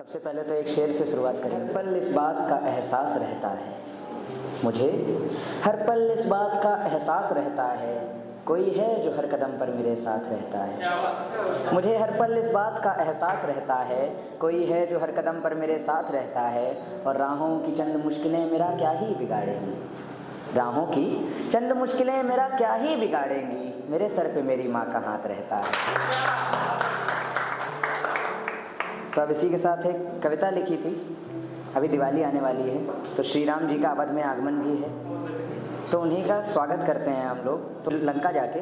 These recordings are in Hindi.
सबसे पहले तो एक शेर से शुरुआत करें। हर पल इस बात का एहसास रहता है मुझे, हर पल इस बात का एहसास रहता है, कोई है जो हर कदम पर मेरे साथ रहता है। मुझे हर पल इस बात का एहसास रहता है, कोई है जो हर कदम पर मेरे साथ रहता है। और राहों की चंद मुश्किलें मेरा क्या ही बिगाड़ेंगी, राहों की चंद मुश्किलें मेरा क्या ही बिगाड़ेंगी, मेरे सर पे मेरी माँ का हाथ रहता है। तो अब इसी के साथ एक कविता लिखी थी, अभी दिवाली आने वाली है तो श्री राम जी का अवध में आगमन भी है, तो उन्हीं का स्वागत करते हैं हम लोग। तो लंका जाके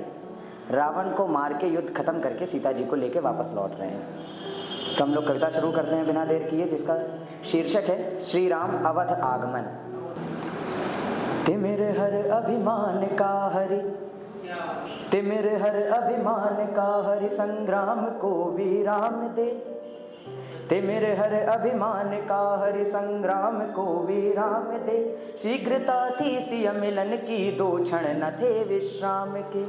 रावण को मार के युद्ध खत्म करके सीता जी को लेके वापस लौट रहे हैं। तो हम लोग कविता शुरू करते हैं बिना देर किए, जिसका शीर्षक है श्री राम अवध आगमन। तिमिर हर अभिमान का हरि, तिमिर हर अभिमान का हरि, संग्राम को विराम दे। तिमिर हर अभिमान का हरि, संग्राम को विराम दे। शीघ्रता थी सिय मिलन की, दो क्षण न थे विश्राम के।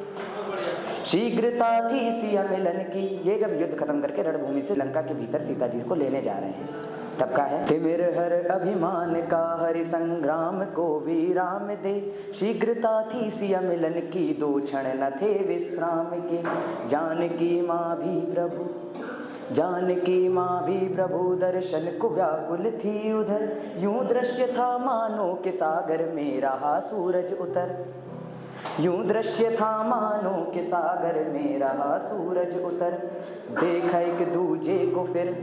शीघ्रता थी सिय मिलन की, ये जब युद्ध खत्म करके रणभूमि से लंका के भीतर सीता जी को लेने जा रहे हैं तब का है। तिमिर हर अभिमान का हरि, संग्राम को विराम दे। शीघ्रता थी सिय मिलन की, दो क्षण न थे विश्राम के। जानकी माँ भी प्रभु, जानकी माँ भी प्रभु, दर्शन को व्याकुल थी उधर। यूं दृश्य था मानो के सागर में रहा सूरज उतर। यूं दृश्य था मानो के सागर में रहा सूरज उतर। देखा एक दूजे को फिर,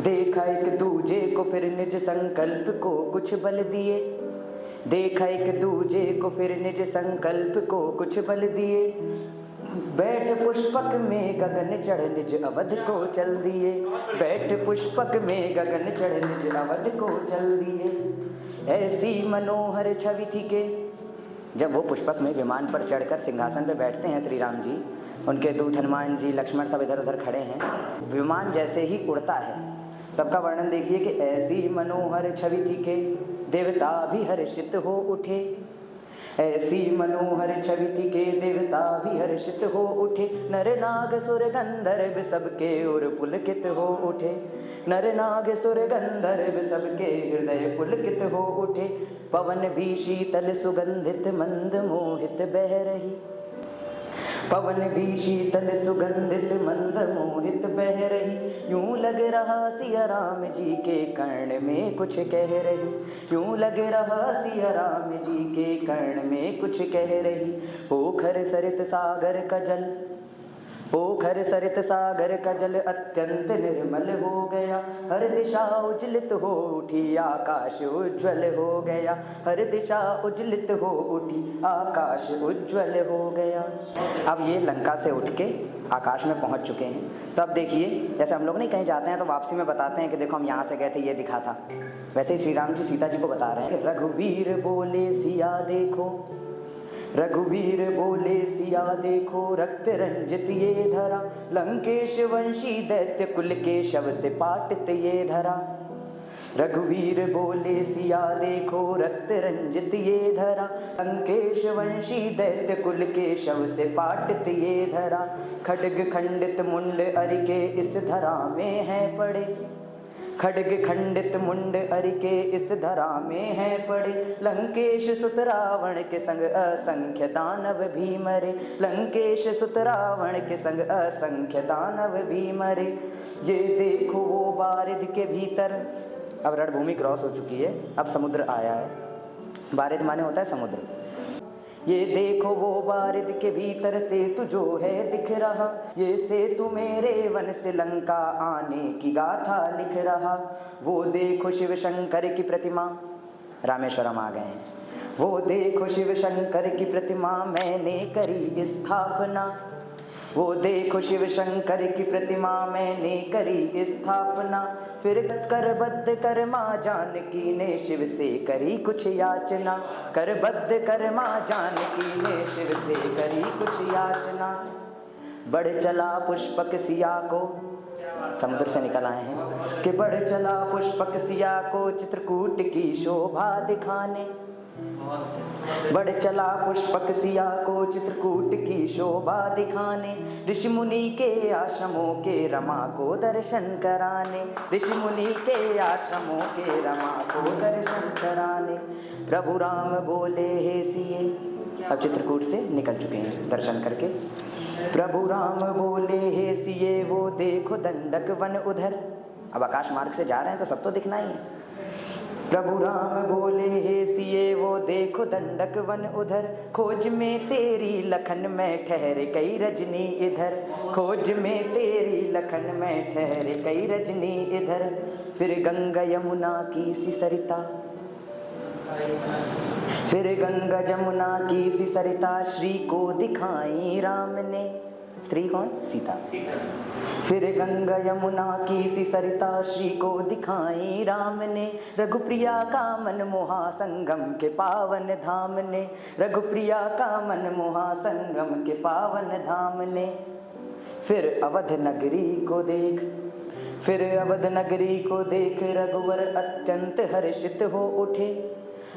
देखा एक दूजे को फिर, निज संकल्प को कुछ बल दिए। देखा एक दूजे को फिर, निज संकल्प को कुछ बल दिए। बैठ पुष्पक में गगन चढ़, निज अवध को चल दिए। बैठ पुष्पक में गगन चढ़, निज अवध को चल दिए। ऐसी मनोहर छवि थी के, जब वो पुष्पक में विमान पर चढ़कर सिंहासन पे बैठते हैं श्री राम जी, उनके दूत हनुमान जी लक्ष्मण सब इधर उधर खड़े हैं। विमान जैसे ही उड़ता है तब का वर्णन देखिए कि ऐसी मनोहर छवि थी के, देवता भी हर्षित हो उठे। ऐसी मनोहर छवि थी के, देवता भी हर्षित हो उठे। नर नाग सुर गंधर्व सबके उर पुलकित हो उठे। नर नाग सुर गंधर्व सबके हृदय पुलकित हो उठे। पवन भी शीतल सुगंधित मंद मोहित बह रही। पवन भी शीतल सुगंधित मंद मोहित बह रही। यूं लग रहा सिया राम जी के कर्ण में कुछ कह रही। यूं लग रहा सिया राम जी के कर्ण में कुछ कह रही। पोखर सरित सागर का जल, पोखर सरित सागर का जल अत्यंत निर्मल हो गया। हर दिशा उज्जलित हो उठी, आकाश उज्ज्वल हो गया। हर दिशा उज्जलित हो उठी, आकाश उज्ज्वल हो गया। अब ये लंका से उठ के आकाश में पहुंच चुके हैं। तो अब देखिए, जैसे हम लोग नहीं कहीं जाते हैं तो वापसी में बताते हैं कि देखो हम यहाँ से गए थे, ये दिखा था। वैसे ही श्री राम जी सीता जी को बता रहे हैं कि रघुवीर बोले सिया देखो, रघुवीर बोले सिया देखो, रक्त रंजित ये धरा। लंकेश वंशी दैत्य कुल के शव से पाटित ये धरा। रघुवीर बोले सिया देखो, रक्त रंजित ये धरा। लंकेश वंशी दैत्य कुल के शव से पाटित ये धरा। खड्ग खंडित मुंड अरिके इस धरा में है पड़े। खड्ग खंडित मुंड अरिके इस धरा में है पड़े। लंकेश सुत रावण के संग असंख्य दानव भी मरे। लंकेश सुत रावण के संग असंख्य दानव भी मरे। ये देखो वो बारिद के भीतर, अब रणभूमि क्रॉस हो चुकी है, अब समुद्र आया है। बारिद माने होता है समुद्र। ये देखो वो बारिद के भीतर सेतु जो है दिख रहा। ये सेतु मेरे वन से लंका आने की गाथा लिख रहा। वो देखो शिव शंकर की प्रतिमा, रामेश्वरम आ गए हैं। वो देखो शिव शंकर की प्रतिमा मैंने करी स्थापना। वो देखो शिव शंकर की प्रतिमा मैंने करी स्थापना। फिर करबद्ध कर माँ जानकी ने शिव से करी कुछ याचना। करबद्ध कर माँ जानकी ने शिव से करी कुछ याचना। बढ़ चला पुष्पक सिया को, समुद्र से निकल आए हैं कि बढ़ चला पुष्पक सिया को चित्रकूट की शोभा दिखाने। बढ़ चला पुष्पक सिया को चित्रकूट की शोभा दिखाने, ऋषि मुनि के आश्रमों के रमा को दर्शन कराने, ऋषि मुनि के आश्रमों के रमा को दर्शन कराने। प्रभु राम बोले हे सिए, अब चित्रकूट से निकल चुके हैं दर्शन करके। प्रभु राम बोले हे सिए वो देखो दंडक वन उधर, अब आकाश मार्ग से जा रहे हैं तो सब तो दिखना ही है। प्रभु राम बोले हे सिए वो देखो दंडक वन उधर, खोज में तेरी लखन में ठहरे कई रजनी इधर, खोज में तेरी लखन में ठहरे कई रजनी इधर। फिर गंगा यमुना की सी सरिता, फिर गंगा जमुना की सी सरिता श्री को दिखाई राम ने, श्री कौन? सीता। फिर गंगा यमुना की सी सरिता श्री को दिखाई राम ने, रघुप्रिया का मन मोहा संगम के पावन धाम ने, रघुप्रिया का मन मोहा संगम के पावन धाम ने। फिर अवध नगरी को देख, फिर अवध नगरी को देख रघुवर अत्यंत हर्षित हो उठे,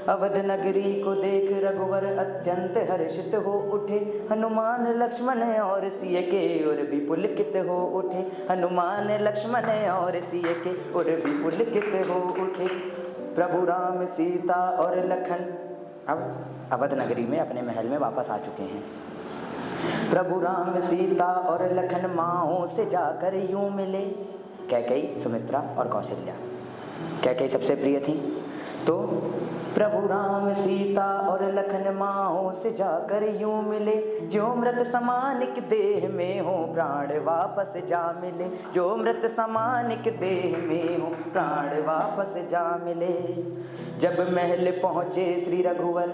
अवध नगरी को देख रघुवर अत्यंत हर्षित हो उठे, हनुमान लक्ष्मण और सिय के और भी पुलकित हो उठे, हनुमान लक्ष्मण और सिय के और भी पुलकित हो उठे। प्रभु राम सीता और लखन अब अवध नगरी में अपने महल में वापस आ चुके हैं। प्रभु राम सीता और लखन माँओं से जाकर यूं मिले, कैकेयी, सुमित्रा और कौशल्या। कैकेयी सबसे प्रिय थी, तो प्रभु राम सीता और लखन माँओं से जाकर यूं मिले, जो मृत समानिक देह में हो प्राण वापस जा मिले, जो मृत समानिक देह में हो प्राण वापस जा मिले। जब महल पहुँचे श्री रघुवर,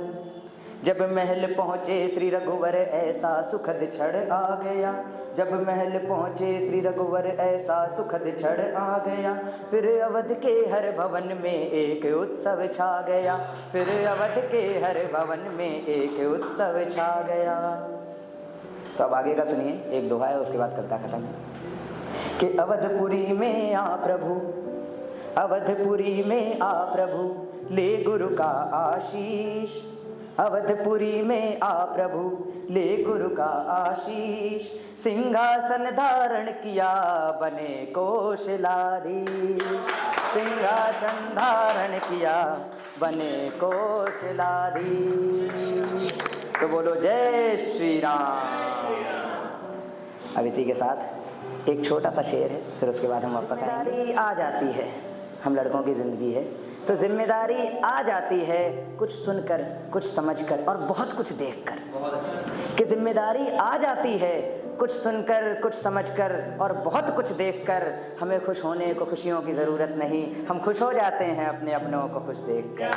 जब महल पहुँचे श्री रघुवर ऐसा सुखद क्षण आ गया, जब महल पहुँचे श्री रघुवर ऐसा सुखद क्षण आ गया। फिर अवध के हर भवन में एक उत्सव छा गया, फिर अवध के हर भवन में एक उत्सव छा गया। तो अब आगे का सुनिए, एक दोहा है उसके बाद करता खत्म कि अवधपुरी में आ प्रभु, अवधपुरी में आ प्रभु ले गुरु का आशीष, अवधपुरी में आ प्रभु ले गुरु का आशीष, सिंहासन धारण किया बने कौशलाधीश, सिंहासन धारण किया बने कौशलाधीश। तो बोलो जय श्री राम। अब इसी के साथ एक छोटा सा शेर है, फिर उसके बाद हम वापस आएंगे। आ जाती है, हम लड़कों की जिंदगी है तो जिम्मेदारी आ जाती है, कुछ सुनकर, कुछ समझकर और बहुत कुछ देखकर। कि जिम्मेदारी आ जाती है कुछ सुनकर, कुछ समझकर और बहुत कुछ देखकर। हमें खुश होने को खुशियों की ज़रूरत नहीं, हम खुश हो जाते हैं अपने अपनों को खुश देखकर।